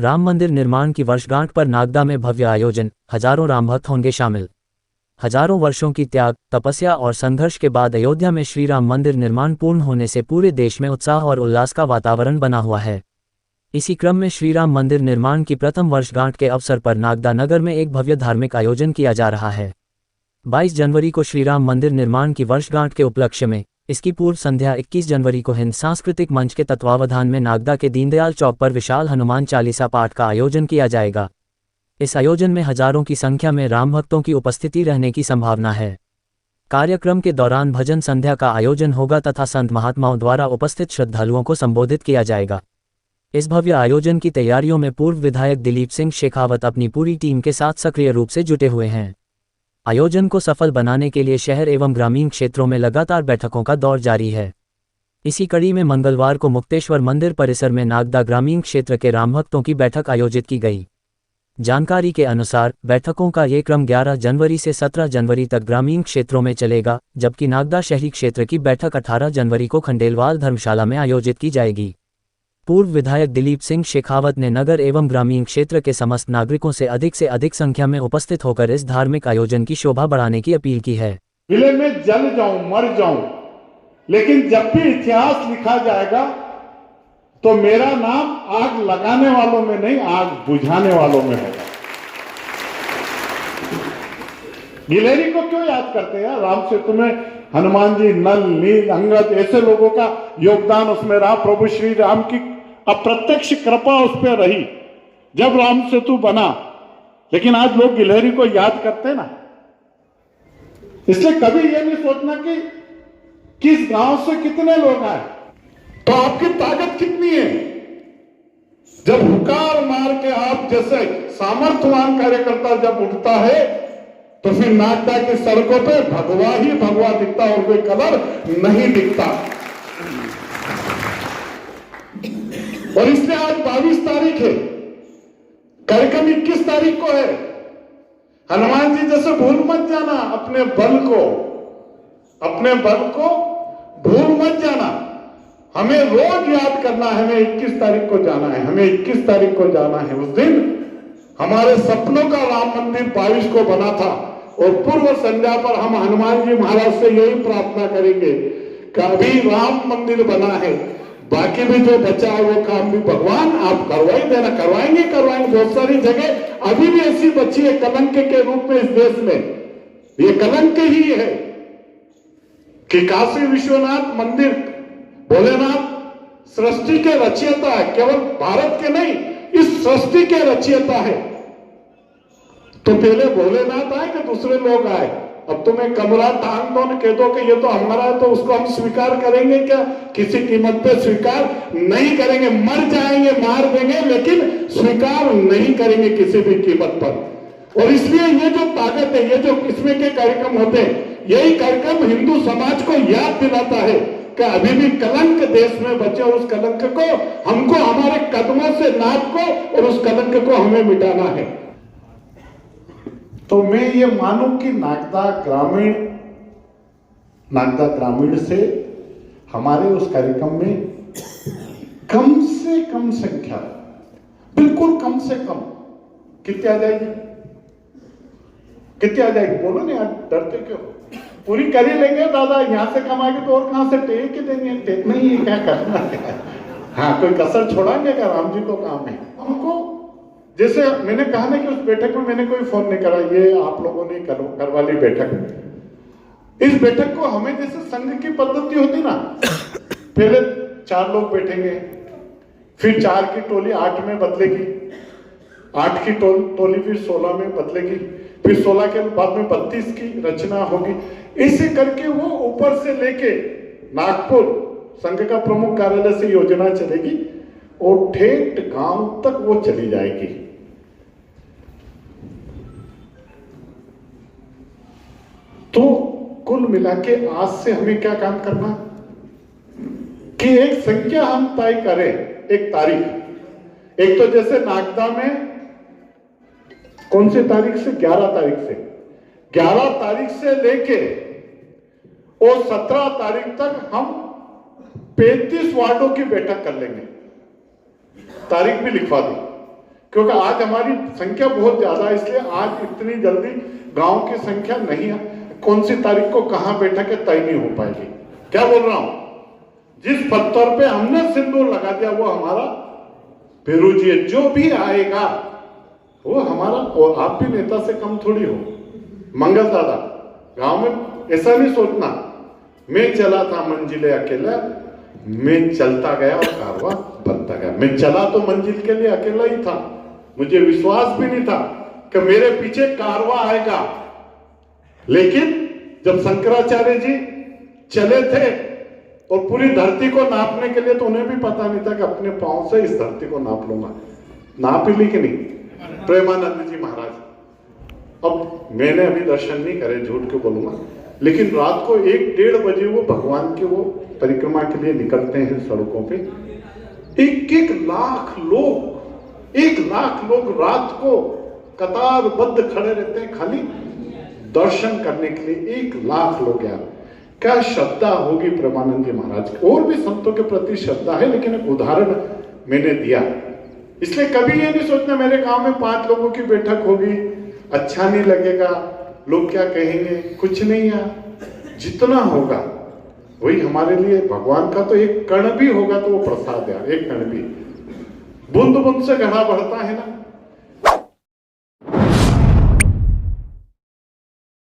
राम मंदिर निर्माण की वर्षगांठ पर नागदा में भव्य आयोजन, हजारों राम भक्त होंगे शामिल। हजारों वर्षों की त्याग, तपस्या और संघर्ष के बाद अयोध्या में श्री राम मंदिर निर्माण पूर्ण होने से पूरे देश में उत्साह और उल्लास का वातावरण बना हुआ है। इसी क्रम में श्री राम मंदिर निर्माण की प्रथम वर्षगांठ के अवसर पर नागदा नगर में एक भव्य धार्मिक आयोजन किया जा रहा है। 22 जनवरी को श्री राम मंदिर निर्माण की वर्षगांठ के उपलक्ष्य में इसकी पूर्व संध्या 21 जनवरी को हिंद सांस्कृतिक मंच के तत्वावधान में नागदा के दीनदयाल चौक पर विशाल हनुमान चालीसा पाठ का आयोजन किया जाएगा। इस आयोजन में हजारों की संख्या में राम भक्तों की उपस्थिति रहने की संभावना है। कार्यक्रम के दौरान भजन संध्या का आयोजन होगा तथा संत महात्माओं द्वारा उपस्थित श्रद्धालुओं को संबोधित किया जाएगा। इस भव्य आयोजन की तैयारियों में पूर्व विधायक दिलीप सिंह शेखावत अपनी पूरी टीम के साथ सक्रिय रूप से जुटे हुए हैं। आयोजन को सफल बनाने के लिए शहर एवं ग्रामीण क्षेत्रों में लगातार बैठकों का दौर जारी है। इसी कड़ी में मंगलवार को मुक्तेश्वर मंदिर परिसर में नागदा ग्रामीण क्षेत्र के रामभक्तों की बैठक आयोजित की गई। जानकारी के अनुसार बैठकों का ये क्रम 11 जनवरी से 17 जनवरी तक ग्रामीण क्षेत्रों में चलेगा, जबकि नागदा शहरी क्षेत्र की बैठक 18 जनवरी को खंडेलवाल धर्मशाला में आयोजित की जाएगी। पूर्व विधायक दिलीप सिंह शेखावत ने नगर एवं ग्रामीण क्षेत्र के समस्त नागरिकों से अधिक संख्या में उपस्थित होकर इस धार्मिक आयोजन की शोभा बढ़ाने की अपील की है। विलय में जल जाऊं, मर जाऊं, लेकिन जब भी इतिहास लिखा जाएगा तो मेरा नाम आग लगाने वालों में नहीं, आग बुझाने वालों में होगा। गिलहरी को क्यों याद करते हैं? राम सेतु में हनुमान जी, नल, नील, अंगद ऐसे लोगों का योगदान उसमें रहा। प्रभु श्री राम की अप्रत्यक्ष कृपा उस पर रही जब राम सेतु बना। लेकिन आज लोग गिलहरी को याद करते ना, इसलिए कभी यह नहीं सोचना कि किस गांव से कितने लोग आए, तो आपकी ताकत कितनी है। जब हुकार मार के आप जैसे सामर्थ्यवान कार्यकर्ता जब उठता है तो फिर नागदा की सड़कों पे भगवा ही भगवा दिखता और कोई कलर नहीं दिखता। और इसलिए आज 22 तारीख है, कार्यक्रम 21 तारीख को है। हनुमान जी जैसे भूल मत जाना, अपने बल को भूल मत जाना। हमें रोज याद करना है, हमें 21 तारीख को जाना है, हमें 21 तारीख को जाना है। उस दिन हमारे सपनों का राम मंदिर 22 को बना था और पूर्व संध्या पर हम हनुमान जी महाराज से यही प्रार्थना करेंगे कि अभी राम मंदिर बना है, बाकी भी जो बचा है वो काम भी भगवान आप करवाई देना। करवाएंगे बहुत सारी जगह अभी भी ऐसी बची है कलंक के रूप में इस देश में। ये कलंक ही है कि काशी विश्वनाथ मंदिर, भोलेनाथ सृष्टि के रचयिता है, केवल भारत के नहीं, इस सृष्टि के रचयिता है। तो पहले भोलेनाथ आए कि दूसरे लोग आए? अब तुम्हें कमरा टांग दो, कह दो कि ये तो हमारा है, तो उसको हम स्वीकार करेंगे क्या? किसी कीमत पे स्वीकार नहीं करेंगे। मर जाएंगे, मार देंगे, लेकिन स्वीकार नहीं करेंगे किसी भी कीमत पर। और इसलिए ये जो ताकत है, ये जो किस्म के कार्यक्रम होते हैं, यही कार्यक्रम हिंदू समाज को याद दिलाता है कि अभी भी कलंक देश में बचे और उस कलंक को हमको हमारे कदमों से नाप को और उस कलंक को हमें मिटाना है। तो मैं ये मानूं कि नागदा ग्रामीण से हमारे उस कार्यक्रम में कम से कम संख्या, बिल्कुल कम से कम, कितनी आ जाएगी? कितनी आ जाएगी? बोलो नहीं, आज डरते क्यों? पूरी कर ही लेंगे दादा, यहां से कमाएंगे तो और कहां से टेक ही देंगे। टेक नहीं, क्या करना है? हाँ, कोई कसर छोड़ाएंगे क्या? राम जी को काम है। हमको जैसे मैंने कहा ना कि उस बैठक में मैंने कोई फोन नहीं करा, ये आप लोगों ने करवा ली बैठक। इस बैठक को हमें जैसे संघ की पद्धति होती ना, पहले 4 लोग बैठेंगे, फिर 4 की टोली 8 में बदलेगी, 8 की टोली फिर 16 में बदलेगी, फिर 16 के बाद में 32 की रचना होगी। ऐसे करके वो ऊपर से लेके नागपुर संघ का प्रमुख कार्यालय से योजना चलेगी और ठेठ गांव तक वो चली जाएगी। तो कुल मिला के आज से हमें क्या काम करना कि एक संख्या हम तय करें, एक तारीख। एक तो जैसे नागदा में कौन सी तारीख से? 11 तारीख से। 11 तारीख से लेके और 17 तारीख तक हम 35 वार्डों की बैठक कर लेंगे। तारीख भी लिखवा दी। क्योंकि आज हमारी संख्या बहुत ज्यादा है, इसलिए आज इतनी जल्दी गांव की संख्या नहीं है, कौन सी तारीख को कहां बैठक है तय नहीं हो पाएगी। क्या बोल रहा हूं, जिस पत्थर पे हमने सिंदूर लगा दिया वो हमारा पेरूजी है, जो भी आएगा वो हमारा। और आप भी नेता से कम थोड़ी हो। मंगल दादा, गांव में ऐसा नहीं सोचना मैं चला था मंजिले अकेला, मैं चलता गया और कारवां बनता गया। मैं चला तो मंजिल के लिए अकेला ही था, मुझे विश्वास भी नहीं था कि मेरे पीछे कारवां आएगा। लेकिन जब शंकराचार्य जी चले थे और पूरी धरती को नापने के लिए, तो उन्हें भी पता नहीं था कि अपने पांव से इस धरती को नाप लूंगा। नाप ही ली कि नहीं प्रेमानंद जी महाराज। अब मैंने अभी दर्शन नहीं करे, झूठ क्यों बोलूंगा, लेकिन रात को 1-1:30 बजे वो भगवान के वो परिक्रमा के लिए निकलते हैं सड़कों पे। 1 लाख लोग 1 लाख लोग रात को कतारबद्ध खड़े रहते हैं खाली दर्शन करने के लिए। 1 लाख लोग यार, क्या श्रद्धा होगी प्रेमानंद जी महाराज की। और भी संतों के प्रति श्रद्धा है, लेकिन एक उदाहरण मैंने दिया। इसलिए कभी ये नहीं सोचना मेरे गांव में 5 लोगों की बैठक होगी, अच्छा नहीं लगेगा, लोग क्या कहेंगे, कुछ नहीं यार। जितना होगा वही हमारे लिए भगवान का, तो एक कण भी होगा तो वो प्रसाद यार, एक कण भी। बूंद बूंद से घड़ा बढ़ता है ना।